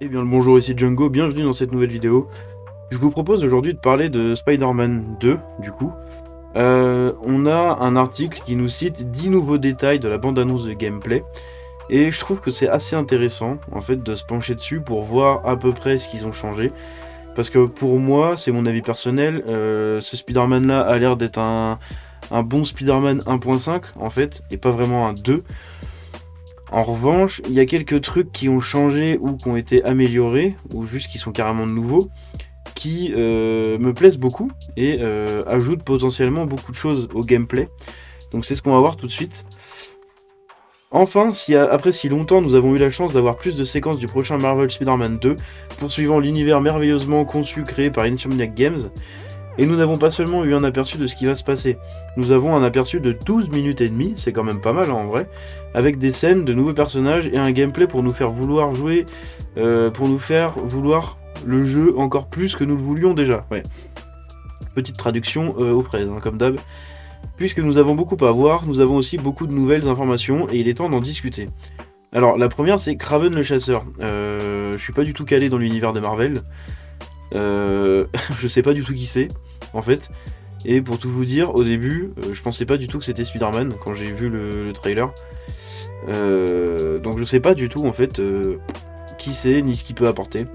Eh bien le bonjour, ici Django, bienvenue dans cette nouvelle vidéo. Je vous propose aujourd'hui de parler de Spider-Man 2, du coup. On a un article qui nous cite 10 nouveaux détails de la bande-annonce de gameplay. Et je trouve que c'est assez intéressant, en fait, de se pencher dessus pour voir à peu près ce qu'ils ont changé. Parce que pour moi, c'est mon avis personnel, ce Spider-Man-là a l'air d'être un bon Spider-Man 1.5, en fait, et pas vraiment un 2. En revanche, il y a quelques trucs qui ont changé ou qui ont été améliorés, ou juste qui sont carrément nouveaux, qui me plaisent beaucoup et ajoutent potentiellement beaucoup de choses au gameplay. Donc c'est ce qu'on va voir tout de suite. Enfin, après si longtemps nous avons eu la chance d'avoir plus de séquences du prochain Marvel Spider-Man 2, poursuivant l'univers merveilleusement conçu créé par Insomniac Games, et nous n'avons pas seulement eu un aperçu de ce qui va se passer, nous avons un aperçu de 12 minutes et demie, c'est quand même pas mal en vrai, avec des scènes, de nouveaux personnages et un gameplay pour nous faire vouloir jouer, pour nous faire vouloir le jeu encore plus que nous le voulions déjà. Ouais. Petite traduction aux fraises, hein, comme d'hab. Puisque nous avons beaucoup à voir, nous avons aussi beaucoup de nouvelles informations et il est temps d'en discuter. Alors la première c'est Kraven le chasseur. Je suis pas du tout calé dans l'univers de Marvel. Je sais pas du tout qui c'est, en fait. Et pour tout vous dire, au début, je pensais pas du tout que c'était Spider-Man quand j'ai vu le trailer. Donc je sais pas du tout, en fait, qui c'est ni ce qu'il peut apporter.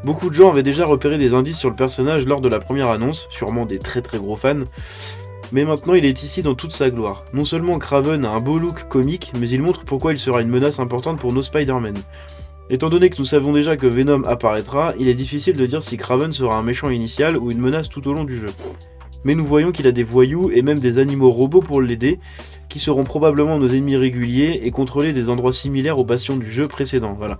Beaucoup de gens avaient déjà repéré des indices sur le personnage lors de la première annonce, sûrement des très très gros fans. Mais maintenant il est ici dans toute sa gloire. Non seulement Kraven a un beau look comique, mais il montre pourquoi il sera une menace importante pour nos Spider-Man. Étant donné que nous savons déjà que Venom apparaîtra, il est difficile de dire si Kraven sera un méchant initial ou une menace tout au long du jeu. Mais nous voyons qu'il a des voyous et même des animaux robots pour l'aider, qui seront probablement nos ennemis réguliers et contrôler des endroits similaires aux bastions du jeu précédent. Voilà.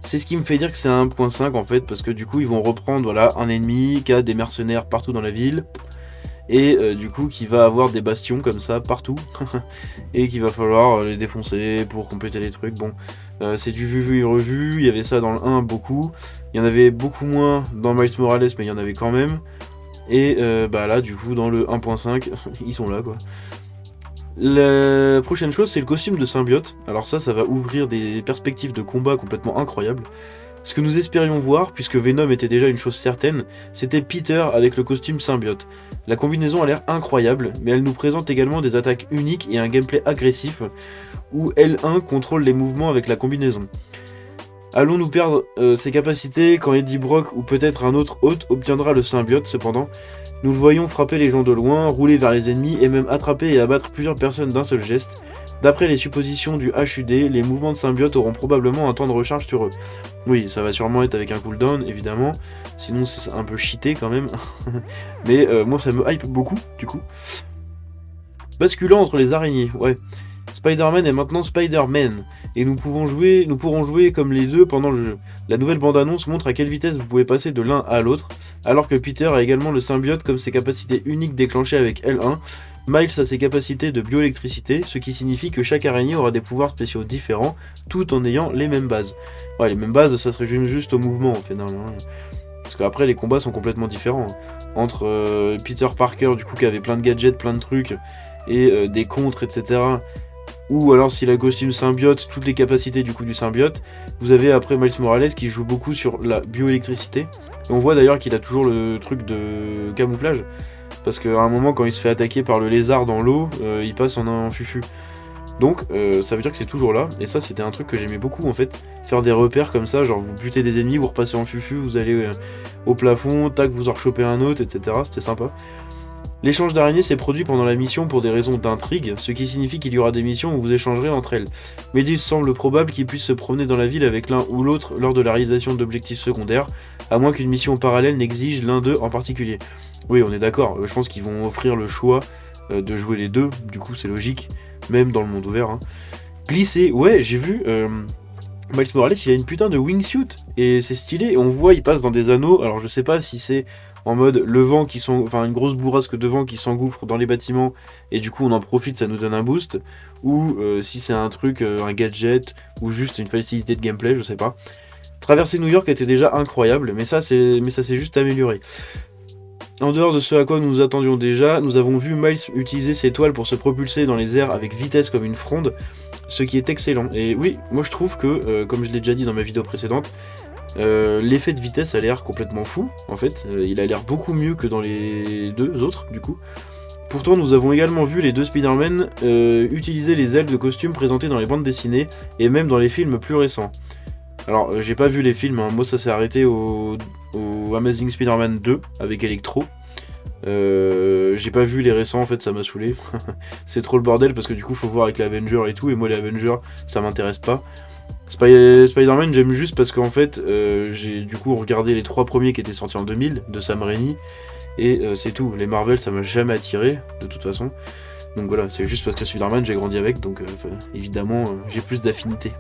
C'est ce qui me fait dire que c'est un 1.5 en fait, parce que du coup ils vont reprendre voilà, un ennemi qui a des mercenaires partout dans la ville, et du coup qui va avoir des bastions comme ça partout, et qu'il va falloir les défoncer pour compléter les trucs. Bon, c'est du vu et revu, il y avait ça dans le 1 beaucoup, il y en avait beaucoup moins dans Miles Morales, mais il y en avait quand même, et bah là du coup dans le 1.5, ils sont là quoi. La prochaine chose, c'est le costume de symbiote. Alors ça va ouvrir des perspectives de combat complètement incroyables. Ce que nous espérions voir, puisque Venom était déjà une chose certaine, c'était Peter avec le costume symbiote. La combinaison a l'air incroyable, mais elle nous présente également des attaques uniques et un gameplay agressif, où L1 contrôle les mouvements avec la combinaison. Allons-nous perdre ses capacités quand Eddie Brock ou peut-être un autre hôte obtiendra le symbiote cependant? Nous le voyons frapper les gens de loin, rouler vers les ennemis et même attraper et abattre plusieurs personnes d'un seul geste. D'après les suppositions du HUD, les mouvements de symbiote auront probablement un temps de recharge sur eux. Oui, ça va sûrement être avec un cooldown évidemment, sinon c'est un peu cheaté quand même. Mais moi ça me hype beaucoup du coup. Basculant entre les araignées, ouais. Spider-Man est maintenant Spider-Man, et nous pourrons jouer comme les deux pendant le jeu. La nouvelle bande-annonce montre à quelle vitesse vous pouvez passer de l'un à l'autre, alors que Peter a également le symbiote comme ses capacités uniques déclenchées avec L1. Miles a ses capacités de bioélectricité, ce qui signifie que chaque araignée aura des pouvoirs spéciaux différents, tout en ayant les mêmes bases. Ouais, les mêmes bases, ça se résume juste au mouvement, en fait. Parce qu'après, les combats sont complètement différents. Entre Peter Parker, du coup, qui avait plein de gadgets, plein de trucs, et des contres, etc., ou alors s'il a le costume symbiote, toutes les capacités du coup du symbiote. Vous avez après Miles Morales qui joue beaucoup sur la bioélectricité. Et on voit d'ailleurs qu'il a toujours le truc de camouflage. Parce qu'à un moment quand il se fait attaquer par le lézard dans l'eau, il passe en un fufu. Donc ça veut dire que c'est toujours là. Et ça c'était un truc que j'aimais beaucoup en fait. Faire des repères comme ça, genre vous butez des ennemis, vous repassez en fufu, vous allez au plafond, tac, vous en rechopez un autre, etc. C'était sympa. L'échange d'araignées s'est produit pendant la mission pour des raisons d'intrigue, ce qui signifie qu'il y aura des missions où vous échangerez entre elles. Mais il semble probable qu'ils puissent se promener dans la ville avec l'un ou l'autre lors de la réalisation d'objectifs secondaires, à moins qu'une mission parallèle n'exige l'un d'eux en particulier. Oui, on est d'accord, je pense qu'ils vont offrir le choix de jouer les deux, du coup c'est logique, même dans le monde ouvert. Hein. Glisser, ouais, j'ai vu... Miles Morales, il a une putain de wingsuit et c'est stylé. Et on voit, il passe dans des anneaux. Alors je sais pas si c'est en mode le vent enfin une grosse bourrasque de vent qui s'engouffre dans les bâtiments et du coup on en profite, ça nous donne un boost, ou si c'est un truc, un gadget ou juste une facilité de gameplay, je sais pas. Traverser New York était déjà incroyable, mais ça s'est juste amélioré. En dehors de ce à quoi nous nous attendions déjà, nous avons vu Miles utiliser ses toiles pour se propulser dans les airs avec vitesse comme une fronde. ce qui est excellent. Et oui, moi je trouve que, comme je l'ai déjà dit dans ma vidéo précédente, l'effet de vitesse a l'air complètement fou, en fait. Il a l'air beaucoup mieux que dans les deux autres, du coup. Pourtant, nous avons également vu les deux Spider-Man utiliser les ailes de costume présentées dans les bandes dessinées et même dans les films plus récents. Alors, j'ai pas vu les films, hein. Moi ça s'est arrêté au Amazing Spider-Man 2 avec Electro. J'ai pas vu les récents, en fait, ça m'a saoulé. C'est trop le bordel parce que du coup, faut voir avec les Avengers et tout, et moi, les Avengers, ça m'intéresse pas. Spider-Man, j'aime juste parce qu'en fait, j'ai du coup regardé les 3 premiers qui étaient sortis en 2000 de Sam Raimi. Et c'est tout, les Marvel ça m'a jamais attiré de toute façon. Donc voilà, c'est juste parce que Spider-Man j'ai grandi avec, donc évidemment j'ai plus d'affinité.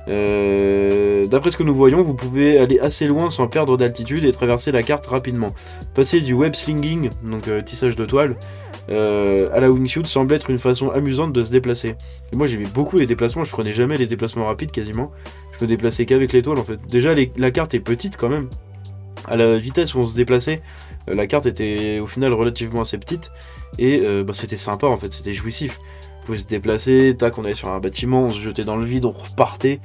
D'après ce que nous voyons, vous pouvez aller assez loin sans perdre d'altitude et traverser la carte rapidement. Passer du web slinging, donc tissage de toile, à la wingsuit semble être une façon amusante de se déplacer. Et moi j'aimais beaucoup les déplacements, je prenais jamais les déplacements rapides quasiment. Je me déplaçais qu'avec les toiles en fait. Déjà la carte est petite quand même. À la vitesse où on se déplaçait, la carte était au final relativement assez petite et c'était sympa en fait, c'était jouissif. On pouvait se déplacer, tac, on allait sur un bâtiment, on se jetait dans le vide, on repartait.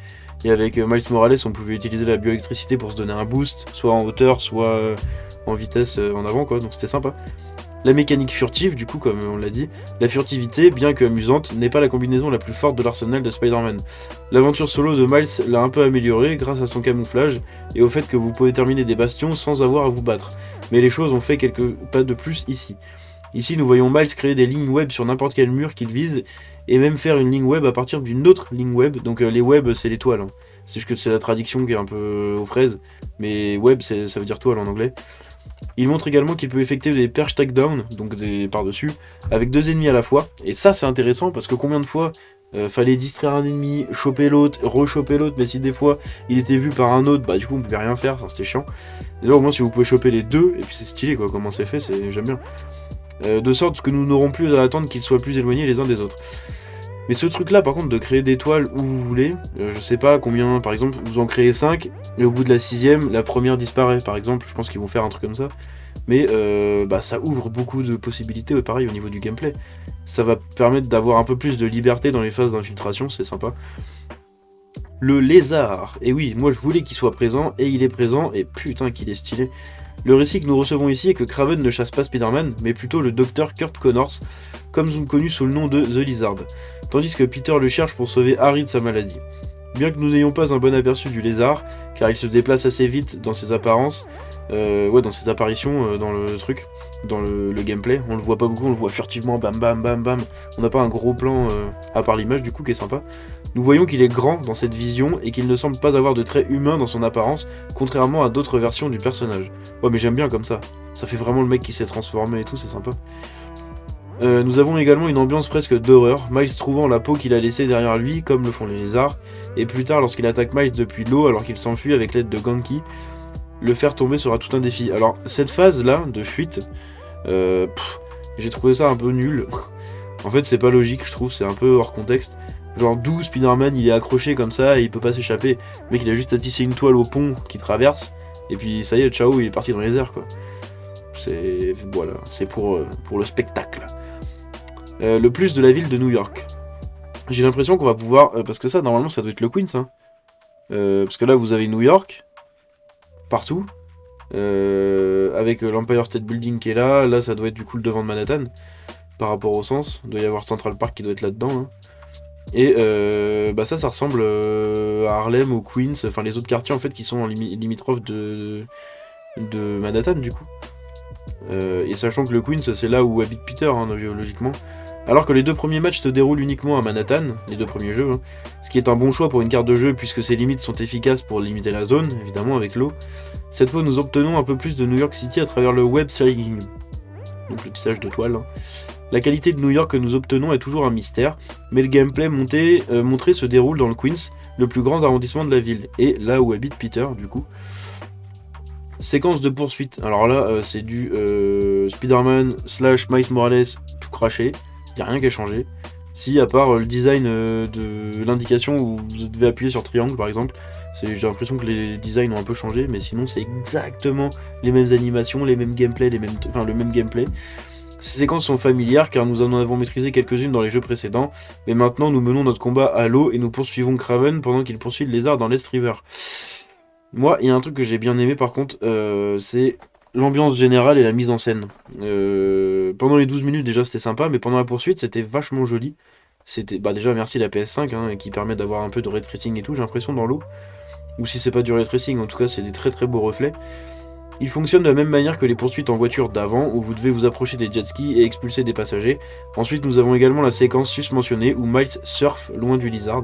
Et avec Miles Morales, on pouvait utiliser la bioélectricité pour se donner un boost, soit en hauteur, soit en vitesse en avant, quoi, donc c'était sympa. La mécanique furtive, du coup, comme on l'a dit, la furtivité, bien que amusante, n'est pas la combinaison la plus forte de l'arsenal de Spider-Man. L'aventure solo de Miles l'a un peu améliorée grâce à son camouflage et au fait que vous pouvez terminer des bastions sans avoir à vous battre. Mais les choses ont fait quelques pas de plus ici. Ici, nous voyons Miles créer des lignes web sur n'importe quel mur qu'il vise et même faire une ligne web à partir d'une autre ligne web. Donc les webs, c'est les toiles. Hein. C'est juste que c'est la traduction qui est un peu aux fraises, mais web, ça veut dire toile en anglais. Il montre également qu'il peut effectuer des perch takedown, donc des par-dessus, avec 2 ennemis à la fois. Et ça c'est intéressant parce que combien de fois fallait distraire un ennemi, choper l'autre, rechoper l'autre, mais si des fois il était vu par un autre, bah du coup on pouvait rien faire, ça c'était chiant. Et là au moins si vous pouvez choper les deux, et puis c'est stylé quoi, comment c'est fait, j'aime bien. De sorte que nous n'aurons plus à attendre qu'ils soient plus éloignés les uns des autres. Mais ce truc là par contre de créer des toiles où vous voulez, je sais pas combien, par exemple vous en créez 5 et au bout de la 6ème la première disparaît par exemple, je pense qu'ils vont faire un truc comme ça. Mais ça ouvre beaucoup de possibilités pareil au niveau du gameplay. Ça va permettre d'avoir un peu plus de liberté dans les phases d'infiltration, c'est sympa. Le lézard, et oui moi je voulais qu'il soit présent et il est présent et putain qu'il est stylé. Le récit que nous recevons ici est que Kraven ne chasse pas Spider-Man, mais plutôt le docteur Kurt Connors, comme connu sous le nom de The Lizard, tandis que Peter le cherche pour sauver Harry de sa maladie. Bien que nous n'ayons pas un bon aperçu du lézard, car il se déplace assez vite dans ses apparences, dans ses apparitions dans le truc, dans le gameplay, on le voit pas beaucoup, on le voit furtivement, bam bam bam bam, on n'a pas un gros plan à part l'image du coup qui est sympa. Nous voyons qu'il est grand dans cette vision et qu'il ne semble pas avoir de traits humains dans son apparence, contrairement à d'autres versions du personnage. Ouais mais j'aime bien comme ça fait vraiment le mec qui s'est transformé et tout, c'est sympa. Nous avons également une ambiance presque d'horreur, Miles trouvant la peau qu'il a laissée derrière lui, comme le font les lézards, et plus tard lorsqu'il attaque Miles depuis l'eau alors qu'il s'enfuit avec l'aide de Ganke, le faire tomber sera tout un défi. Alors cette phase là de fuite, j'ai trouvé ça un peu nul. En fait c'est pas logique je trouve, c'est un peu hors contexte. Genre d'où Spider-Man il est accroché comme ça et il peut pas s'échapper. Le mec il a juste à tisser une toile au pont qui traverse, et puis ça y est, ciao, il est parti dans les airs quoi. C'est pour le spectacle. Le plus de la ville de New York. J'ai l'impression qu'on va pouvoir... parce que ça, normalement, ça doit être le Queens. Hein. Parce que là, vous avez New York. Partout. Avec l'Empire State Building qui est là. Là, ça doit être du coup le devant de Manhattan. Par rapport au sens. Il doit y avoir Central Park qui doit être là-dedans. Hein. Et ça ressemble à Harlem, au Queens. Enfin, les autres quartiers, en fait, qui sont en limitrophes de Manhattan, du coup. Et sachant que le Queens, c'est là où habite Peter, hein, logiquement. Alors que les 2 premiers matchs se déroulent uniquement à Manhattan, les 2 premiers jeux, hein, ce qui est un bon choix pour une carte de jeu puisque ses limites sont efficaces pour limiter la zone, évidemment avec l'eau. Cette fois nous obtenons un peu plus de New York City à travers le web slinging, donc le tissage de toile. Hein. La qualité de New York que nous obtenons est toujours un mystère, mais le gameplay montré se déroule dans le Queens, le plus grand arrondissement de la ville, et là où habite Peter du coup. Séquence de poursuite, alors là c'est du Spider-Man / Miles Morales tout craché. Il n'y a rien qui a changé. Si, à part le design de l'indication où vous devez appuyer sur triangle par exemple, j'ai l'impression que les designs ont un peu changé, mais sinon c'est exactement les mêmes animations, les mêmes gameplays, le même gameplay. Ces séquences sont familières car nous en avons maîtrisé quelques-unes dans les jeux précédents, mais maintenant nous menons notre combat à l'eau et nous poursuivons Kraven pendant qu'il poursuit le lézard dans l'Est River. Moi, il y a un truc que j'ai bien aimé par contre, c'est l'ambiance générale et la mise en scène. Pendant les 12 minutes déjà c'était sympa, mais pendant la poursuite c'était vachement joli. C'était déjà merci la PS5 qui permet d'avoir un peu de ray tracing et tout, j'ai l'impression dans l'eau. Ou si c'est pas du ray tracing, en tout cas c'est des très très beaux reflets. Il fonctionne de la même manière que les poursuites en voiture d'avant, où vous devez vous approcher des jet skis et expulser des passagers. Ensuite, nous avons également la séquence susmentionnée où Miles surfe loin du Lizard.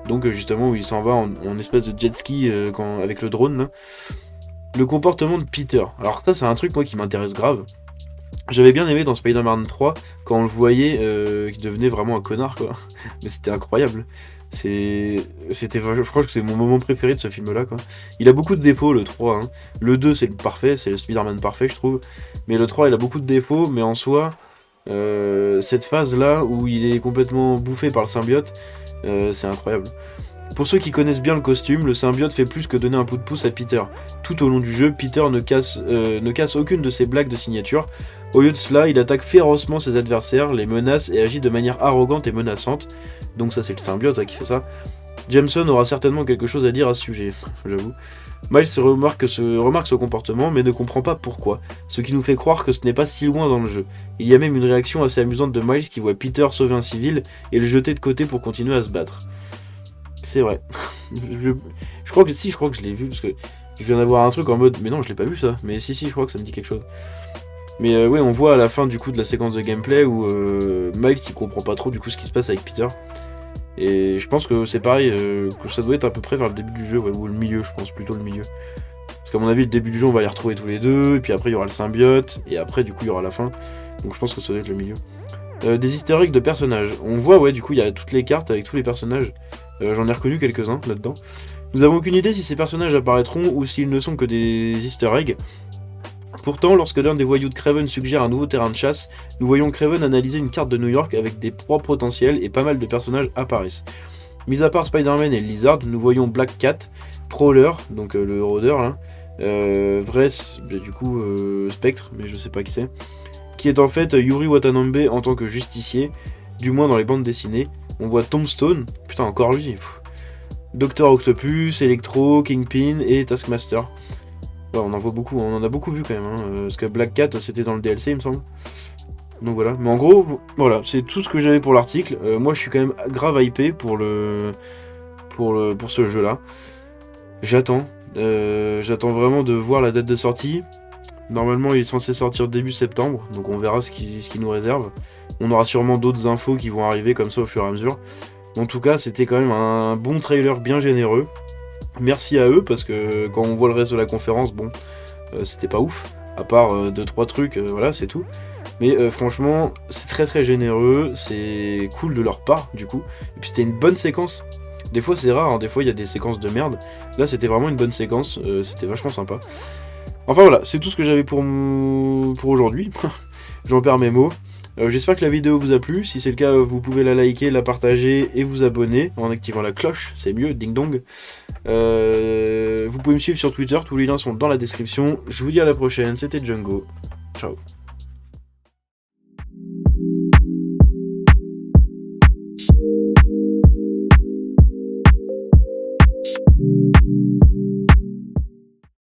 Donc justement où il s'en va en espèce de jet ski avec le drone. Là. Le comportement de Peter. Alors ça c'est un truc moi qui m'intéresse grave. J'avais bien aimé dans Spider-Man 3 quand on le voyait qu'il devenait vraiment un connard quoi. Mais c'était incroyable. Je crois que c'est mon moment préféré de ce film là quoi. Il a beaucoup de défauts le 3 hein. Le 2 c'est le parfait, c'est le Spider-Man parfait je trouve. Mais le 3 il a beaucoup de défauts mais en soi cette phase là où il est complètement bouffé par le symbiote c'est incroyable. Pour ceux qui connaissent bien le costume, le symbiote fait plus que donner un coup de pouce à Peter. Tout au long du jeu, Peter ne casse aucune de ses blagues de signature. Au lieu de cela, il attaque férocement ses adversaires, les menace et agit de manière arrogante et menaçante. Donc ça c'est le symbiote qui fait ça. Jameson aura certainement quelque chose à dire à ce sujet, j'avoue. Miles remarque ce comportement mais ne comprend pas pourquoi, ce qui nous fait croire que ce n'est pas si loin dans le jeu. Il y a même une réaction assez amusante de Miles qui voit Peter sauver un civil et le jeter de côté pour continuer à se battre. C'est vrai. je crois que je l'ai vu parce que je viens d'avoir un truc en mode mais non je l'ai pas vu ça. Mais si je crois que ça me dit quelque chose. Mais ouais on voit à la fin du coup de la séquence de gameplay où Miles il comprend pas trop du coup ce qui se passe avec Peter. Et je pense que c'est pareil, que ça doit être à peu près vers le début du jeu, ou le milieu je pense, plutôt le milieu. Parce qu'à mon avis le début du jeu on va les retrouver tous les deux, et puis après il y aura le symbiote, et après du coup il y aura la fin. Donc je pense que ça doit être le milieu. Des easter eggs de personnages. On voit ouais du coup il y a toutes les cartes avec tous les personnages. J'en ai reconnu quelques-uns là-dedans. Nous avons aucune idée si ces personnages apparaîtront ou s'ils ne sont que des easter eggs. Pourtant, lorsque l'un des voyous de Kraven suggère un nouveau terrain de chasse, nous voyons Kraven analyser une carte de New York avec des proies potentielles et pas mal de personnages apparaissent. Mis à part Spider-Man et Lizard, nous voyons Black Cat, Prowler, donc le rôdeur là, Vress, du coup Spectre, mais je sais pas qui c'est, qui est en fait Yuri Watanabe en tant que justicier, du moins dans les bandes dessinées. On voit Tombstone, putain encore lui, Docteur Octopus, Electro, Kingpin et Taskmaster. Ouais, on en a beaucoup vu quand même, parce que Black Cat c'était dans le DLC il me semble. Donc voilà, mais en gros, voilà, c'est tout ce que j'avais pour l'article. Moi je suis quand même grave hypé pour ce jeu là. J'attends vraiment de voir la date de sortie. Normalement il est censé sortir début septembre, donc on verra ce qui nous réserve. On aura sûrement d'autres infos qui vont arriver comme ça au fur et à mesure. En tout cas c'était quand même un bon trailer bien généreux. Merci à eux parce que quand on voit le reste de la conférence, bon, c'était pas ouf. À part 2-3 trucs, voilà, c'est tout. Mais franchement, c'est très très généreux, c'est cool de leur part du coup. Et puis c'était une bonne séquence. Des fois c'est rare, des fois il y a des séquences de merde. Là c'était vraiment une bonne séquence, c'était vachement sympa. Enfin voilà, c'est tout ce que j'avais pour aujourd'hui. J'en perds mes mots. J'espère que la vidéo vous a plu. Si c'est le cas, vous pouvez la liker, la partager et vous abonner en activant la cloche, c'est mieux, ding dong. Vous pouvez me suivre sur Twitter, tous les liens sont dans la description. Je vous dis à la prochaine, c'était Django. Ciao.